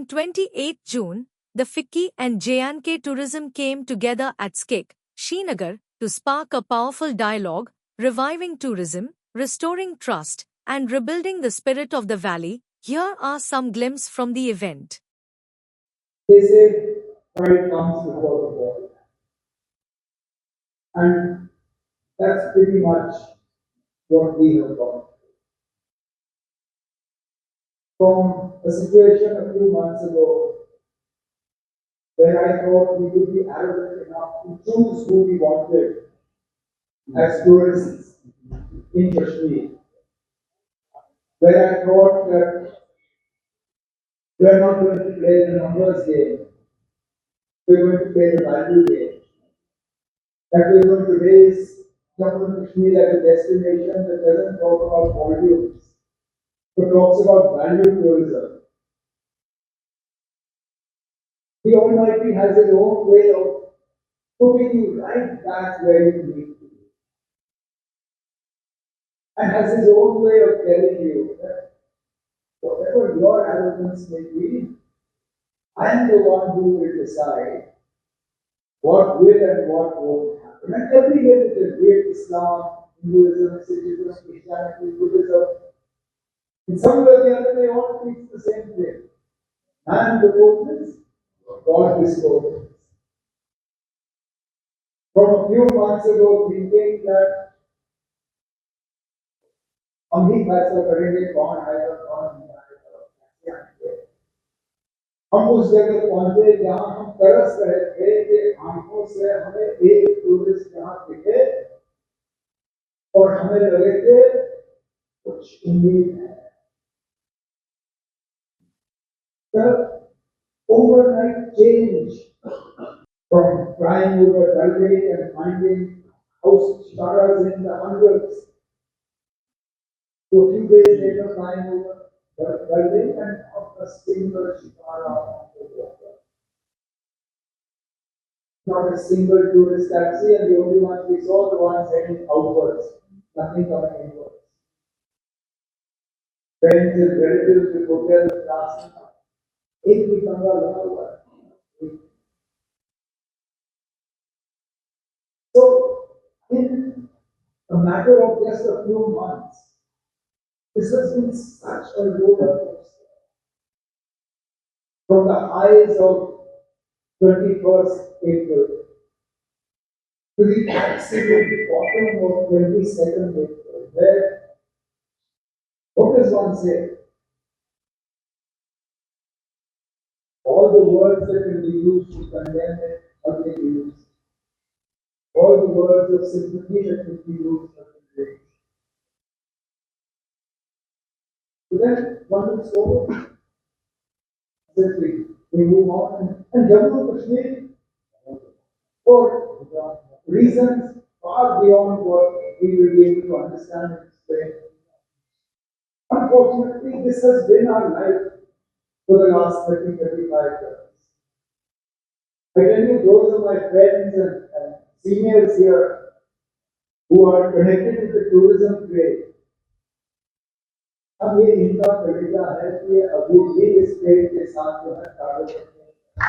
28 June, the FICCI and J&K tourism came together at SKIC, Srinagar, to spark a powerful dialogue, reviving tourism, restoring trust, and rebuilding the spirit of the valley. Here are some glimpses from the event. They say pride comes before the fall. And that's pretty much what we have got. From a situation a few months ago where I thought we could be arrogant enough to choose who we wanted as tourists in Kashmir, where I thought that we're not going to play the numbers game, we're going to play the value game, that we're going to raise Jammu and Kashmir as a destination that doesn't talk about volumes, but talks about value tourism. The Almighty has His own way of putting you right back where you need to be, and has His own way of telling you that whatever your arrogance may be, I am the one who will decide what will and what won't happen. And every religion, be it Islam, Hinduism, Sikhism, Christianity, Buddhism, in some way or the other, they all teach the same thing. Man proposes, God disposes. From a few months ago, thinking that हम ही फैसला करेंगे कौन आएगा कौन नहीं आएगा कैसे आएंगे, हम उस जगह पहुंचे जहां हम तरस रहे थे कि आंखों से हमें एक टूरिस्ट यहाँ दिखे और हमें लगे कि कुछ उम्मीद है. The overnight change from flying over Dal Lake and finding house sharas in the hundreds to a few days later flying over Dal Lake and not a single shikara on the water. Not a single tourist taxi, and the only ones we saw, the ones heading outwards, nothing coming inwards. Friends and relatives with hotels last night. एक भी कमरा लगा हुआ है. So, in a matter of just a few months, this has been such a roller coaster. From the highs of 21st April to the absolute bottom of 22nd April, where, what does one say? All the words that can be used to condemn it have been used. All the words of sympathy that can be used have been used. So then one looks forward. Simply, we move on. And Jammu and Kashmir, for reasons far beyond what we will be able to understand and explain, unfortunately, this has been our life for the last 35 years. I tell you, those are my friends and seniors here who are connected with the tourism trade. अब ये इनका तरीका है कि अभी भी इस trade के साथ जो है कार्य करते हैं.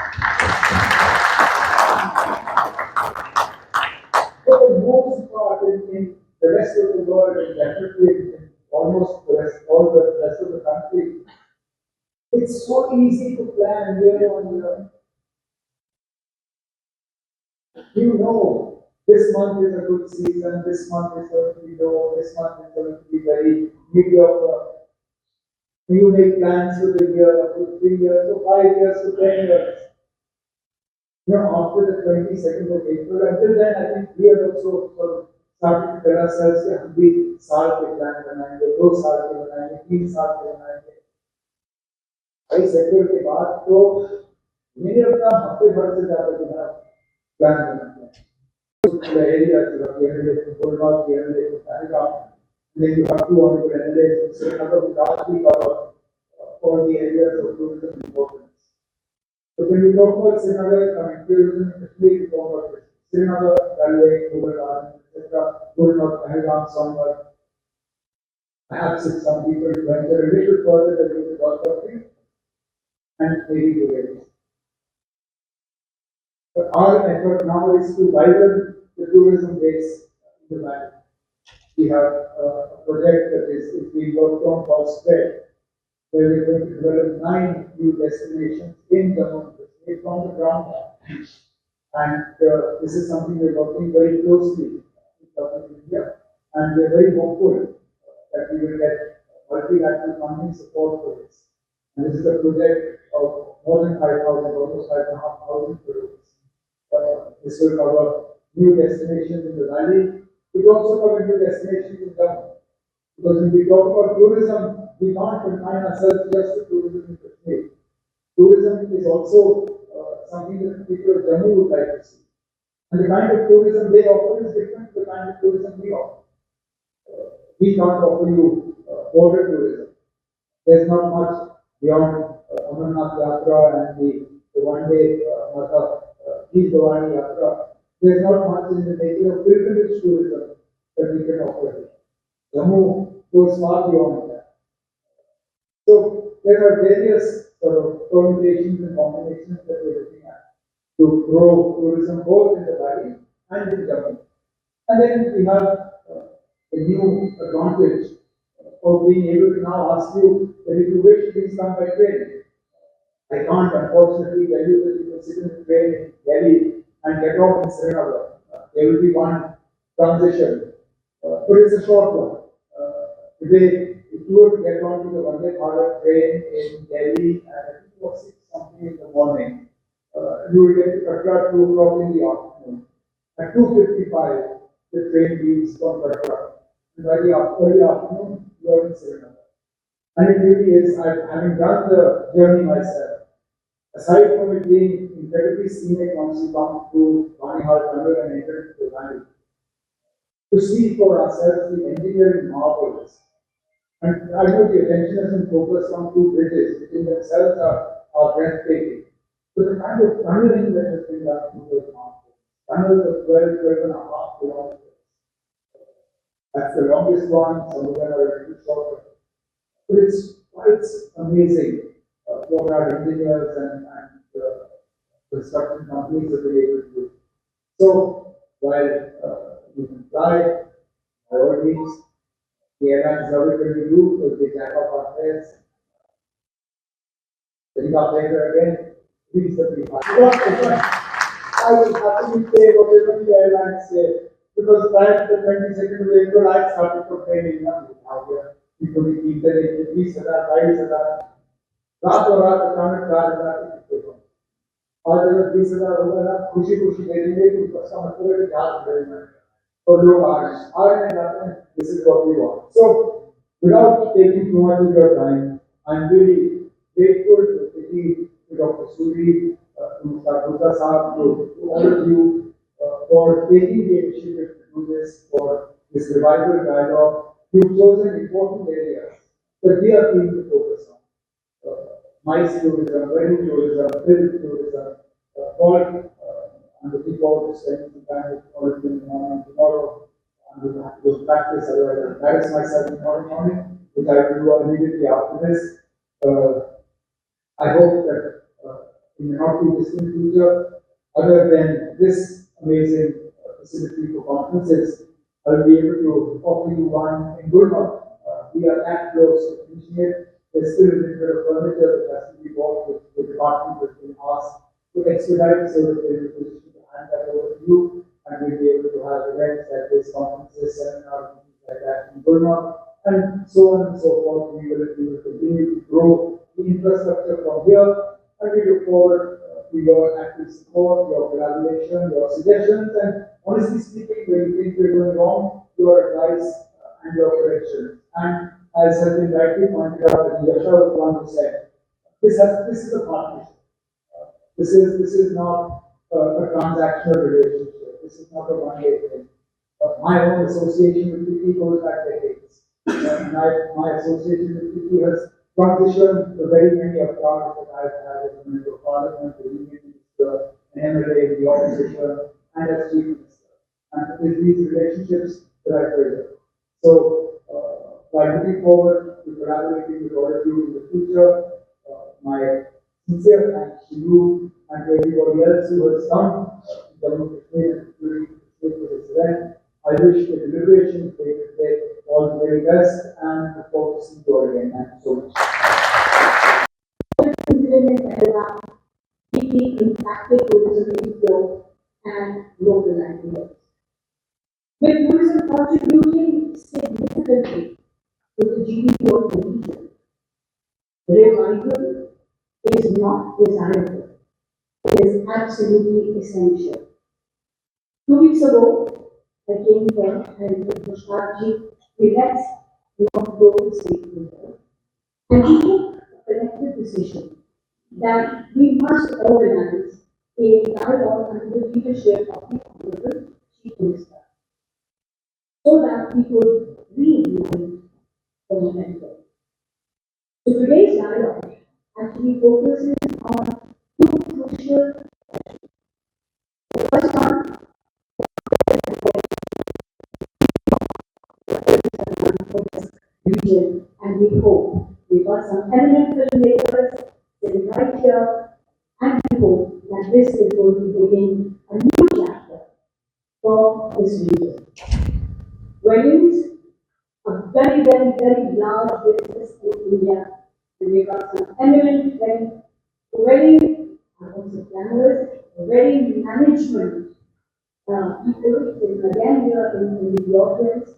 For the most part in the rest of the world, and definitely in almost all the rest of the country, it's so easy to plan year on year. You know, this month is a good season, this month is going to be low, this month is going to be very mediocre. You make plans for the year, for 3 years, for 5 years, for 10 years. You know, after the 22nd of April, until then, I think we have also sort of started to tell ourselves that हम भी साल के plan बनाएंगे, 2 साल के बनाएंगे, 3 साल के बनाएंगे. भाई सेक्टर के बाद तो मेरे अपना हफ्ते भर से ज़्यादा जो है प्लान बनाते हैं. Area to Gulmarg, to Pahalgam, then you have 200 analysts, so another largely cover all the areas of tourism importance. So when you talk about Srinagar, tourism, Kashmir, you talk about Srinagar, Dal Lake, Mughal, etc., Gulmarg, Pahalgam, Sonmarg. Perhaps if some people venture a little further than the Gulf country, and maybe tourists. But our effort now is to widen the tourism base in the valley. We have a project that is being worked on called Spread, where we're going to develop 9 new destinations in Jammu and Kashmir from the ground up. And this is something we're working very closely with Government of India, and we're very hopeful that we will get multilateral funding support for this. And this is a project of more than 5,000, almost 5,500 crores. This will cover new destinations in the valley. It also covers new destinations in Jammu. Because when we talk about tourism, we can't confine ourselves just to tourism in Kashmir. Tourism is also something that people of Jammu would like to see. And the kind of tourism they offer is different to the kind of tourism we offer. We can't offer you border tourism. There's not much beyond Amarnath Yatra and the one-day East Bhavani Yatra. There's not much in the nature of pilgrimage tourism that we can offer here. Jammu goes far beyond that. So there are various sort of permutations and combinations that we're looking at to grow tourism both in the valley and in Jammu. And then we have a new advantage of being able to now ask you that if you wish, please come by train. I can't unfortunately tell you that you can sit in the train in Delhi and get off in Srinagar. There will be one transition, but it's a short one. Today, if you were to get onto the Vande Bharat train in Delhi at I think it was 6 something in the morning, you will get to Katra at 2 o'clock in the afternoon. At 2:55, the train leaves from Katra. And by the early afternoon, you are in Srinagar. And it really is, having done the journey myself, aside from it being incredibly scenic once you come through Banihal Tunnel and enter into the valley, to see for ourselves the engineering marvels. And I know the attention has been focused on 2 bridges, which in themselves are breathtaking. But the kind of tunneling that has been done through those mountains, tunnels of 12 and a half kilometers. That's the longest one, some of them are a little shorter. But it's quite amazing what our engineers and construction companies have been able to do. So, while you can fly, by all means, the airlines love it when we do, because they jack up our fares. Getting up later again, reasonably high. I will happily pay whatever the airlines say, because prior to the 22nd of April, I started complaining now here. People will keep their 20,000, 22,000. रात और रात अचानक 4,000 ticket पे हो आज अगर 20,000 होगा ना खुशी खुशी दे देंगे तो उसका मतलब है कि जहाज खरीदना है और लोग आ रहे हैं जाते हैं this is what we want. So without taking too much of your time, I'm really grateful to Dr. Suri, to Dr. Saab, to all of you for taking the initiative to do this, for this revival dialogue. You've chosen important areas that we are keen to focus on. MICE tourism, wedding tourism, film tourism, I'm looking forward to spending some time with all of you in the morning tomorrow. I'm going to have to go to practice, otherwise I'll embarrass myself tomorrow morning, which I will do immediately after this. I hope that in the not too distant future, other than this amazing facility for conferences, I'll be able to offer you one in Gulmarg. We are that close to finishing it. There's still a little bit of furniture that has to be bought, with the department has been asked to expedite so that they're in a position to hand that over to you, and we'll be able to have events like this, conferences, seminars, and things like that in Gulmarg, and so on and so forth. We will continue to grow the infrastructure from here, and we look forward to your active support, your collaboration, your suggestions, and honestly speaking, when you think we're going wrong, your advice and your correction. And as has been rightly pointed out, and Yasha was one who said, this is a partnership. This is not a transactional relationship. This is not a one-way thing. My own association with Vicky goes back decades. And my association with Vicky has transitioned to very many of cars that I've had as a member of parliament, the union minister, an MLA in the opposition, and as chief minister. And it is these relationships that I treasure. So, by looking forward to collaborating with all of you in the future, my sincere thanks to you and to everybody else who has come to Jammu Kashmir and for this event. I wish the deliberation today all the very best and look forward to seeing you all again. Thank you so much. Deeply impacted tourism inflow and local livelihoods. With tourism contributing significantly to the GDP of the region, revival is not desirable, it is absolutely essential. 2 weeks ago, I came here and with Pushkarji, we met along global stakeholders and we took a collective decision that we must organize a dialogue under the leadership of the Honorable Chief Minister so that we could reignite the momentum. So today's dialogue actually focuses on two crucial. The first one for this region, and we hope we got some eminent filmmakers sitting right here, and we hope that this is going to begin a new chapter for this region. Weddings, a very, very, very large business in India, and we got some eminent wedding, also planners, wedding management people again here in the audience,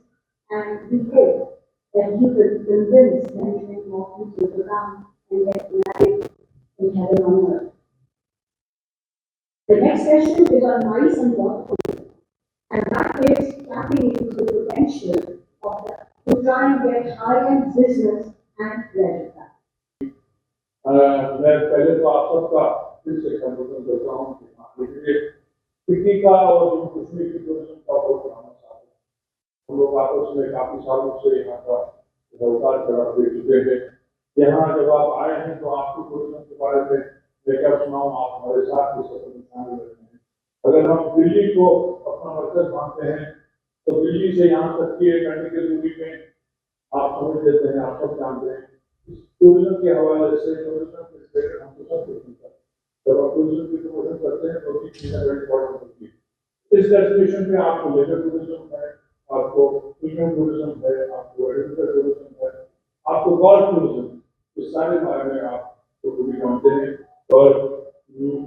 and we hope that you will convince many, many more people to come and get married in heaven on earth. The next session is on mice and water, and that is tapping into the potential of that to try and get high-end business and leisure travel. मैं पहले तो आप सबका फिर से संबोधन करता हूँ फिक्की का और जम्मू कश्मीर की टूरिज्म का बहुत पुराना साथ है। हम लोग आपस में काफी सालों से यहाँ का उतार चढ़ाव देख चुके हैं। यहाँ जब आप आए हैं तो आपको टूरिज्म के बारे में मैं क्या सुनाऊँ, आप हमारे साथ इस सफर में शामिल रहते हैं। अगर हम दिल्ली को अपना मरकज मानते हैं तो दिल्ली से यहाँ तक की 1 घंटे की दूरी में आप समझ लेते हैं, आप सब जानते हैं टूरिज्म के हवाले से टूरिज्म के रिलेटेड हमको सब कुछ मिलता है। जब आप टूरिज्म की प्रमोशन करते हैं तो भी चीजें बड़ी इंपॉर्टेंट होती है। इस डेस्टिनेशन पे आपको लेजर टूरिज्म है, आपको प्रीमियम टूरिज्म है, आपको एडवेंचर टूरिज्म है, आपको गोल्फ टूरिज्म, इस सारे बारे में आप तो भी जानते हैं। और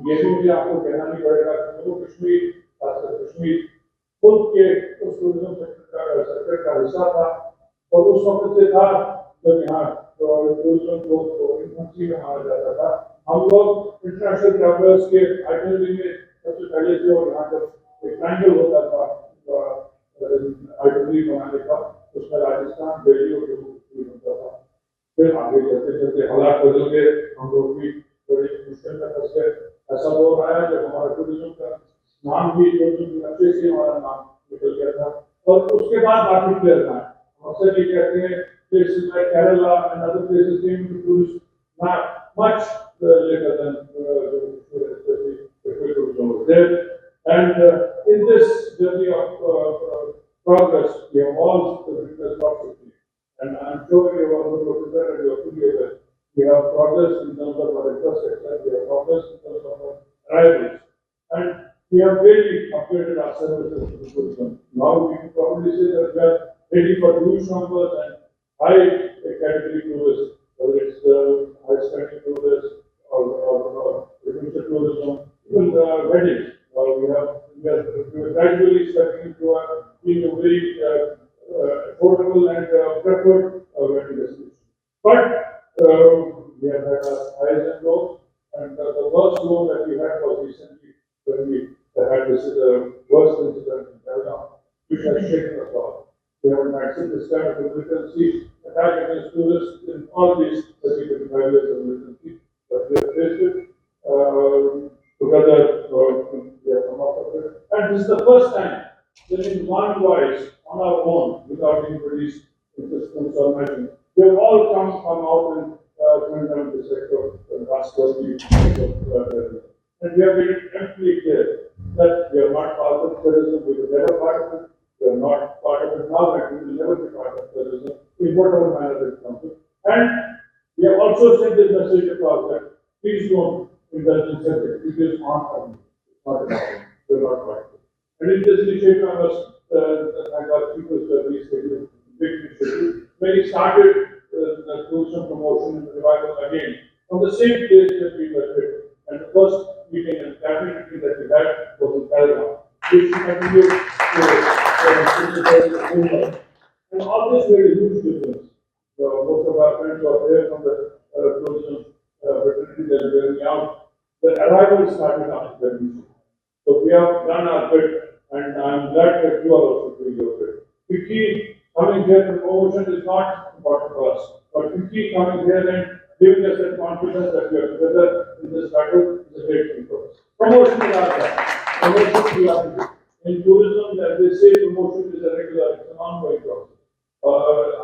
ये भी मुझे आपको कहना नहीं पड़ेगा कि जम्मू कश्मीर, खासकर कश्मीर खुद के उस टूरिज्म सेक्टर का हिस्सा था और उस वक्त से था जब यहाँ टूरिज्म को इन्फेंसी में माना जाता था। हम लोग इंटरनेशनल ट्रैवलर्स के आइटनरी में सबसे पहले थे और यहाँ जब एक ट्रायंगल होता था आइटनरी बनाने का, उसमें राजस्थान, दिल्ली और जम्मू कश्मीर होता था। फिर आगे चलते चलते हालात बदल गए, हम लोग भी बड़ी मुश्किल में फंस गए। ऐसा दौर आया जब हमारा टूरिज्म का नाम भी टूरिज्म अच्छे से हमारा नाम निकल गया था और उसके बाद बाकी प्लेयर आए। हम अक्सर ये कहते हैं places like Kerala and other places came to tourists much later than especially tourism was there. And in this journey of progress, we have all witnessed lots of things. And I'm sure you have also noticed that and you are fully aware. We have progress in terms of our infrastructure, we have progress in terms of our arrivals. And we have really upgraded our services to the tourism. Now we can probably say that we are ready for huge numbers and high category tourists, whether it's high spending tourists or adventure tourism, even weddings. We are gradually stepping into being a very affordable and preferred wedding destination. But we have had our highs and lows, and the worst low that we had was recently when we had this worst incident in Kerala, which has shaken us all. We haven't had this kind of militancy attack against tourists in all these 35 years of militancy, but we have faced it together. We have come up with it, and this is the first time that in one voice, on our own, without anybody's insistence or mention, we have all come out and condemned the sector the last 30 years of and we have made it amply clear that we are not part of terrorism, we were never part of it. We are not part of it now, and we will never be part of terrorism in whatever manner it comes. And we have also sent this message across that Please don't indulge in such activities on family. It's not a problem. We're not right. And in this initiative, I must thank our people service, big initiative. When he started the tourism promotion and revival again, from the same place that we were hit. And the first meeting and cabinet meeting that we had was in Calgary. We should continue to and all this made a huge difference. Most of our friends who are there from the tourism fraternity that are going out, the arrival started after that meeting. So we have done our bit, and I'm glad that you are also doing your bit. We keep coming here to promotion is not important for us, but we keep coming here and giving us that confidence that we are together in this battle is a great thing for us. Promotion is our job. Promotion we have to do. In tourism, as they say, promotion is a regular, it's an ongoing process.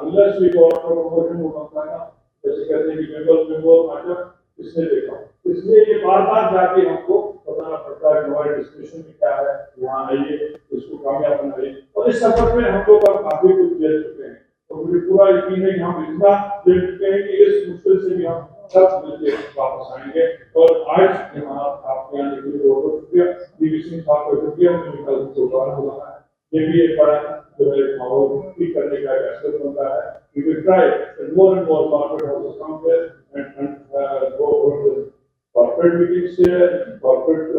Unless we go out for promotion, वो बनता है ना, जैसे कहते हैं कि बेंगल नाटक किसने देखा, इसलिए ये बार बार जाके हमको बताना पड़ता है कि हमारे डिस्कशन में क्या है, यहाँ आइए, इसको कामयाब बनाइए, और इस सफर में हम लोग अब काफी कुछ झेल चुके हैं, तो मुझे पूरा यकीन है कि हम इतना झेल चुके हैं कि इस मुश्किल से भी हम सब मिलकर वापस आएंगे, और आज यहाँ आपके यहाँ के लिए बहुत शुक्रिया, BBC साहब को शुक्रिया, मुझे कल दोबारा बुलाना है, ये भी एक बड़ा जो है माहौल ठीक करने का एक अवसर बनता है. We will try that more and more corporate houses come there and go over the corporate meetings there, corporate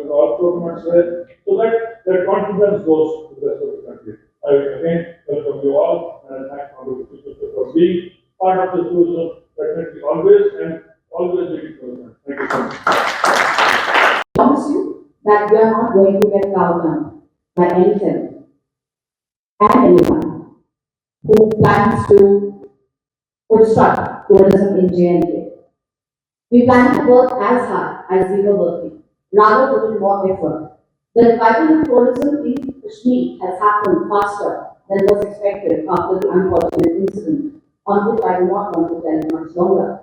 all programs there, so that their confidence goes to the rest of the country. I again welcome you all and thank you for being part of the tourism fraternity always and always ready for them. Thank you so much. I promise you that we are not going to get cowed down by anything and anyone who plans to obstruct tourism in J&K. We plan to work as hard as we were working, rather put in more effort. The revival of tourism in Kashmir has happened faster than was expected after the unfortunate incident, on which I do not want to dwell much longer.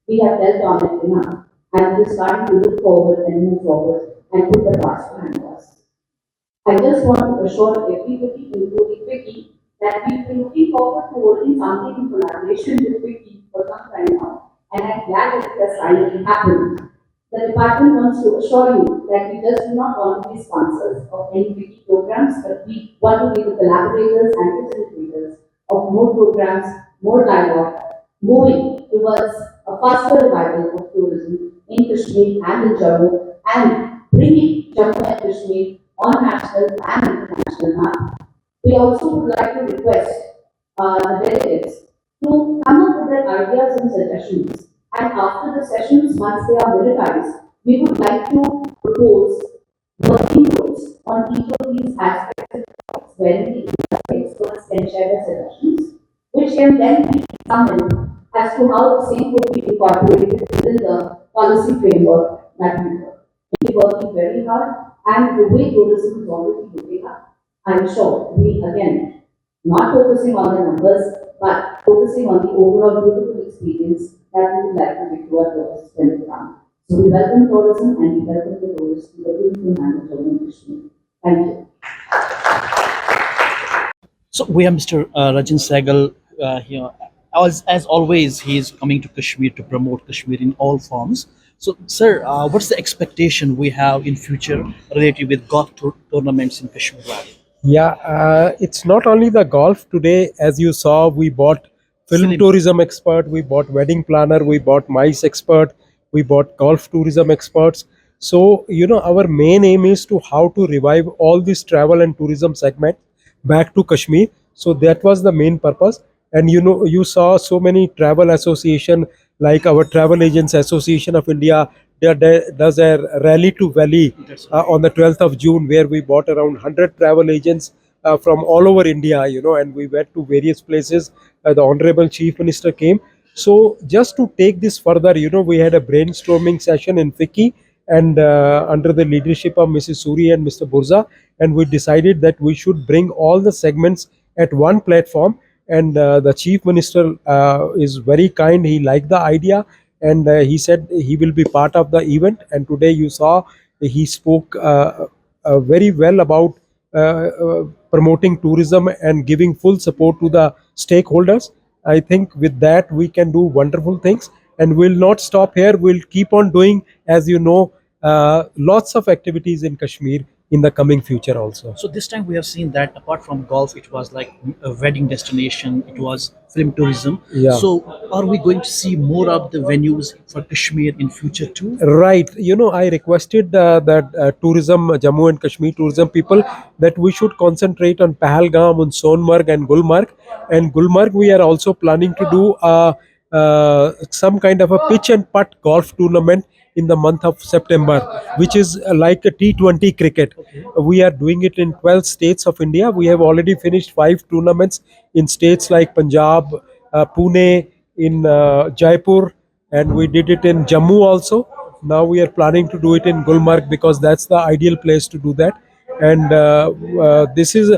We have dealt on it enough, and it is time to look forward and move forward and put the past behind us. I just want to assure everybody, including Vicky, that we've been looking forward to holding something in collaboration with Vicky for some time now, and I'm glad that it has finally happened. The department wants to assure you that we just do not want to be sponsors of any Vicky programs, but we want to be the collaborators and facilitators of more programs, more dialogue, moving towards a faster revival of tourism in Kashmir and in Jammu, and bringing Jammu and Kashmir on national and international map. We also would like to request the delegates to come up with their ideas and suggestions. And after the sessions, once they are militarized, we would like to propose working groups on each of these aspects and topics wherein the experts can share their suggestions, which can then be examined as to how the same could be incorporated within the policy framework that we work. We are working very hard, and the way tourism is already looking up, I'm sure we again not focusing on the numbers, but focusing on the overall beautiful experience that we would like to give to our tourists when they come. So we welcome tourism and we welcome the tourists to the beautiful land of Jammu and Kashmir. Thank you. So we have Mr. Rajan Sehgal here. As always, he is coming to Kashmir to promote Kashmir in all forms. So, sir, what's the expectation we have in future related with golf tournaments in Kashmir Valley? Yeah, it's not only the golf today. As you saw, we bought film tourism expert, we bought wedding planner, we bought mice expert, we bought golf tourism experts. So, our main aim is to how to revive all this travel and tourism segment back to Kashmir. So that was the main purpose. And you saw so many travel association like our Travel Agents Association of India does a rally to valley on the 12th of June, where we bought around 100 travel agents from all over India, and we went to various places. The Honorable Chief Minister came. So just to take this further, we had a brainstorming session in FICCI, and under the leadership of Mrs. Suri and Mr. Burza, and we decided that we should bring all the segments at one platform. And the Chief Minister is very kind. He liked the idea, and he said he will be part of the event. And today you saw he spoke very well about promoting tourism and giving full support to the stakeholders. I think with that we can do wonderful things. and we'll not stop here. We'll keep on doing, as you know, lots of activities in Kashmir in the coming future also. So this time we have seen that apart from golf, it was like a wedding destination. It was film tourism. Yeah. So are we going to see more of the venues for Kashmir in future too? Right. I requested that tourism, Jammu and Kashmir tourism people, that we should concentrate on Pahalgam, on Sonmarg and Gulmarg. And Gulmarg, we are also planning to do some kind of a pitch and putt golf tournament in the month of September, which is like a T20 cricket. We are doing it in 12 states of India. We have already finished 5 tournaments in states like Punjab, Pune, in Jaipur, and we did it in Jammu also. Now we are planning to do it in Gulmarg because that's the ideal place to do that. And this is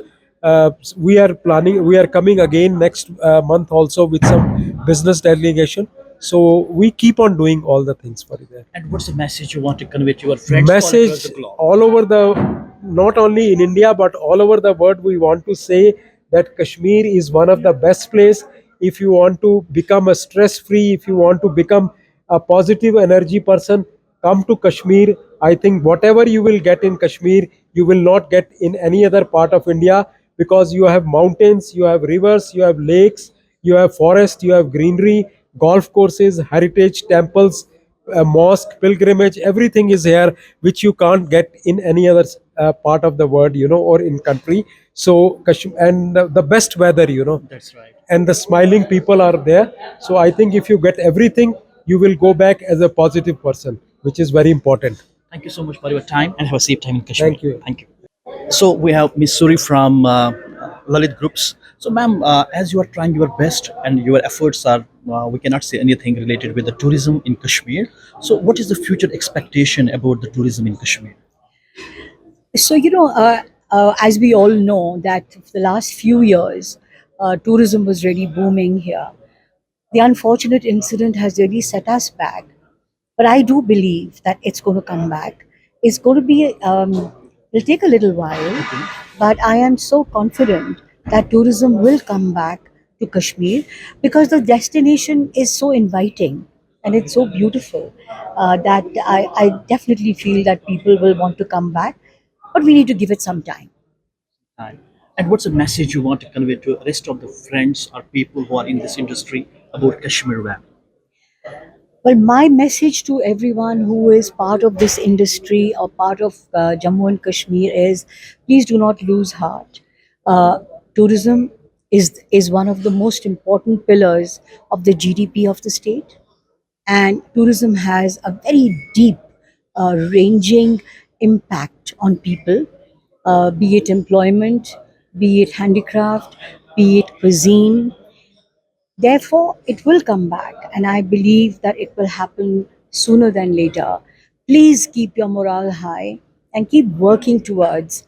we are planning. We are coming again next month also with some business delegation. So we keep on doing all the things for that. And what's the message you want to convey to your friends all across Message the globe? all over not only in India but all over the world. We want to say that Kashmir is one of the best place. If you want to become a stress free, if you want to become a positive energy person, come to Kashmir. I think whatever you will get in Kashmir, you will not get in any other part of India, because you have mountains, you have rivers, you have lakes, you have forest, you have greenery, golf courses, heritage temples, mosque, pilgrimage, everything is here, which you can't get in any other part of the world, or in country. So and the best weather, That's right. and the smiling people are there. So I think if you get everything, you will go back as a positive person, which is very important. Thank you so much for your time and have a safe time in Kashmir. Thank you. Thank you. So we have Miss Suri from Lalit Groups. So, ma'am, as you are trying your best and your efforts are, we cannot say anything related with the tourism in Kashmir. So, what is the future expectation about the tourism in Kashmir? So, as we all know, that for the last few years, tourism was really booming here. The unfortunate incident has really set us back. But I do believe that it's going to come back. It's going to be, it'll take a little while, but I am so confident that tourism will come back to Kashmir because the destination is so inviting and it's so beautiful that I definitely feel that people will want to come back, but we need to give it some time. Time. And what's the message you want to convey to the rest of the friends or people who are in this industry about Kashmir Valley? Well, my message to everyone who is part of this industry or part of Jammu and Kashmir is please do not lose heart. Tourism is one of the most important pillars of the GDP of the state, and tourism has a very deep, ranging impact on people, be it employment, be it handicraft, be it cuisine. Therefore, it will come back, and I believe that it will happen sooner than later. Please keep your morale high and keep working towards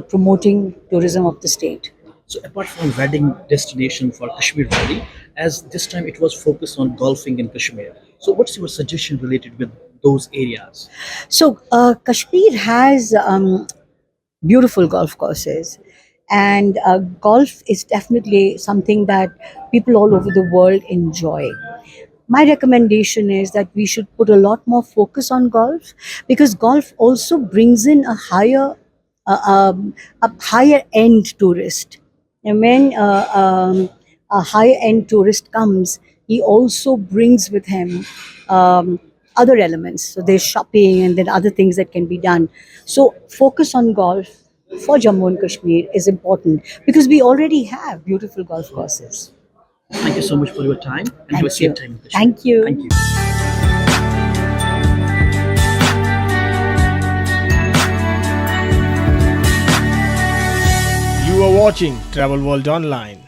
promoting tourism of the state. So, apart from wedding destination for Kashmir Valley, as this time it was focused on golfing in Kashmir. So, what's your suggestion related with those areas? So, Kashmir has beautiful golf courses, and golf is definitely something that people all over the world enjoy. My recommendation is that we should put a lot more focus on golf because golf also brings in a higher end tourist. And when a higher end tourist comes, he also brings with him other elements. So there's shopping and then other things that can be done. So focus on golf for Jammu and Kashmir is important because we already have beautiful golf courses. Thank you so much for your time and have a Thank safe you. time in Kashmir. Thank you. Thank you. You are watching Travel World Online.